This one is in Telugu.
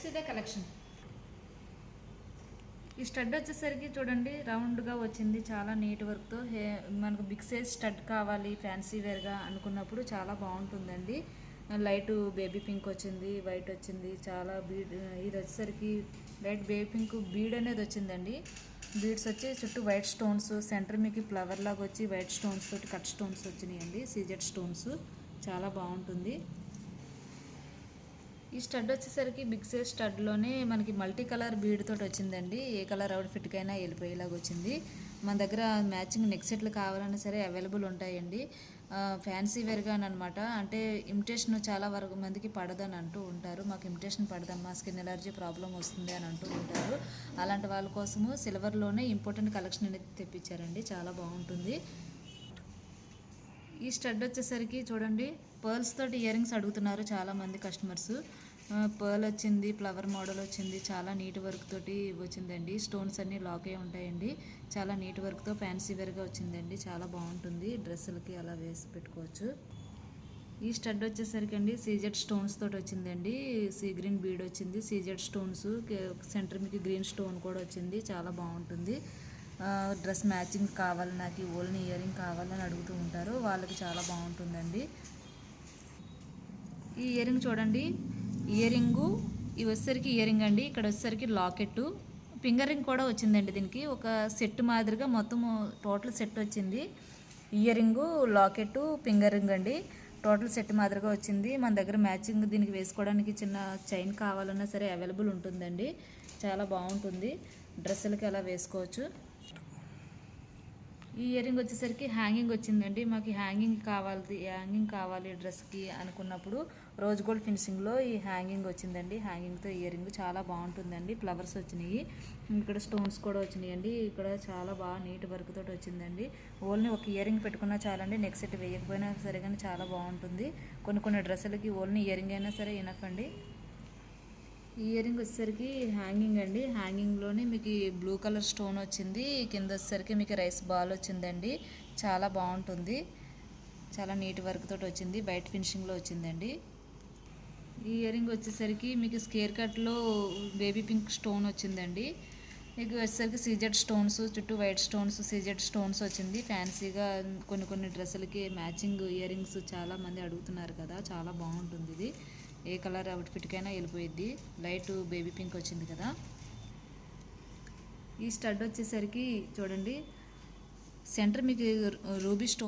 నెక్స్ట్ ఇదే కలెక్షన్. ఈ స్టడ్ వచ్చేసరికి చూడండి రౌండ్గా వచ్చింది, చాలా నీట్ వర్క్తో. మనకు బిగ్ సైజ్ స్టడ్ కావాలి ఫ్యాన్సీ వేర్గా అనుకున్నప్పుడు చాలా బాగుంటుందండి. లైట్ బేబీ పింక్ వచ్చింది, వైట్ వచ్చింది, చాలా బీడ్. ఇది వచ్చేసరికి లైట్ బేబీ పింక్ బీడ్ అనేది వచ్చిందండి. బీడ్స్ వచ్చి చుట్టూ వైట్ స్టోన్స్, సెంటర్ మీకు ఫ్లవర్ లాగా వచ్చి వైట్ స్టోన్స్ తోటి కట్ స్టోన్స్ వచ్చినాయండి, సీజెడ్ స్టోన్స్. చాలా బాగుంటుంది. ఈ స్టడ్ వచ్చేసరికి బిగ్ సైజ్ స్టడ్లోనే మనకి మల్టీ కలర్ బీడ్ తోటి వచ్చిందండి. ఏ కలర్ అవుట్ఫిట్కైనా వెళ్ళిపోయేలాగా వచ్చింది. మన దగ్గర మ్యాచింగ్ నెక్ సెట్లు కావాలన్నా సరే అవైలబుల్ ఉంటాయండి. ఫ్యాన్సీ వేర్గా అనమాట. అంటే ఇమిటేషన్ చాలా వరకు మందికి పడదని అంటూ ఉంటారు. మాకు ఇమిటేషన్ పడదమ్మా, స్కిన్ ఎలర్జీ ప్రాబ్లం వస్తుంది అని అంటూ ఉంటారు. అలాంటి వాళ్ళ కోసము సిల్వర్లోనే ఇంపార్టెంట్ కలెక్షన్ అనేది తెప్పించారండి, చాలా బాగుంటుంది. ఈ స్టడ్ వచ్చేసరికి చూడండి పర్ల్స్ తోటి ఇయర్ రింగ్స్ అడుగుతున్నారు చాలామంది కస్టమర్స్. పర్ల్ వచ్చింది, ఫ్లవర్ మోడల్ వచ్చింది, చాలా నీట్ వర్క్ తోటి వచ్చిందండి. స్టోన్స్ అన్నీ లాక్ అయి ఉంటాయండి. చాలా నీట్ వర్క్తో ఫ్యాన్సీ వేర్గా వచ్చిందండి, చాలా బాగుంటుంది. డ్రెస్సులకి అలా వేసి పెట్టుకోవచ్చు. ఈ స్టడ్ వచ్చేసరికి అండి సీజెడ్ స్టోన్స్ తోటి వచ్చిందండి. సీ గ్రీన్ బీడ్ వచ్చింది, సీజెడ్ స్టోన్స్, సెంటర్ మీకు గ్రీన్ స్టోన్ కూడా వచ్చింది, చాలా బాగుంటుంది. డ్రెస్ మ్యాచింగ్ కావాలి, నాకు ఈ ఓల్ని ఇయర్ రింగ్ కావాలని అడుగుతూ ఉంటారు, వాళ్ళకి చాలా బాగుంటుందండి. ఈ ఇయర్ రింగ్ చూడండి, ఇయర్ రింగు ఇవి వచ్చేసరికి ఇయర్ రింగ్ అండి. ఇక్కడ వచ్చేసరికి లాకెట్, ఫింగర్ రింగ్ కూడా వచ్చిందండి. దీనికి ఒక సెట్ మాదిరిగా మొత్తం టోటల్ సెట్ వచ్చింది. Year ring, locket, finger ring అండి, టోటల్ సెట్ మాదిరిగా వచ్చింది. మన దగ్గర మ్యాచింగ్ దీనికి వేసుకోవడానికి చిన్న చైన్ కావాలన్నా సరే అవైలబుల్ ఉంటుందండి, చాలా బాగుంటుంది. డ్రెస్సులకి అలా వేసుకోవచ్చు. ఈ ఇయర్ రింగ్ వచ్చేసరికి హ్యాంగింగ్ వచ్చిందండి. మాకు హ్యాంగింగ్ కావాలి డ్రెస్కి అనుకున్నప్పుడు రోజ్ గోల్డ్ ఫినిషింగ్లో ఈ హ్యాంగింగ్ వచ్చిందండి. హ్యాంగింగ్తో ఇయర్ రింగ్ చాలా బాగుంటుందండి. ఫ్లవర్స్ వచ్చినాయి, ఇక్కడ స్టోన్స్ కూడా వచ్చినాయండి. ఇక్కడ చాలా బాగా నీట్ వర్క్ తోటి వచ్చిందండి. ఓన్లీ ఒక ఇయర్ రింగ్ పెట్టుకున్నా చాలండి, నెక్స్ట్ సెట్ వేయకపోయినా సరే కానీ చాలా బాగుంటుంది. కొన్ని డ్రెస్సులకి ఓన్లీ ఇయర్ రింగ్ అయినా సరే ఇనఫ్ అండి. ఈ ఇయర్ రింగ్ వచ్చేసరికి హ్యాంగింగ్ అండి. హ్యాంగింగ్లోనే మీకు బ్లూ కలర్ స్టోన్ వచ్చింది, కింద వచ్చేసరికి మీకు రైస్ బాల్ వచ్చిందండి, చాలా బాగుంటుంది. చాలా నీట్ వర్క్ తోటి వచ్చింది, వైట్ ఫినిషింగ్లో వచ్చిందండి. ఈ ఇయర్ రింగ్ వచ్చేసరికి మీకు స్కేర్ కట్లో బేబీ పింక్ స్టోన్ వచ్చిందండి. మీకు వచ్చేసరికి సీజెడ్ స్టోన్స్, చుట్టూ వైట్ స్టోన్స్, సీజెడ్ స్టోన్స్ వచ్చింది. ఫ్యాన్సీగా కొన్ని డ్రెస్సులకి మ్యాచింగ్ ఇయర్ రింగ్స్ చాలామంది అడుగుతున్నారు కదా, చాలా బాగుంటుంది. ఇది ఏ కలర్ అవుట్ఫిట్కైనా వెళ్ళిపోయిద్ది. లైట్ బేబీ పింక్ వచ్చింది కదా. ఈ స్టడ్ వచ్చేసరికి చూడండి సెంటర్ మీకు రూబీ స్టోన్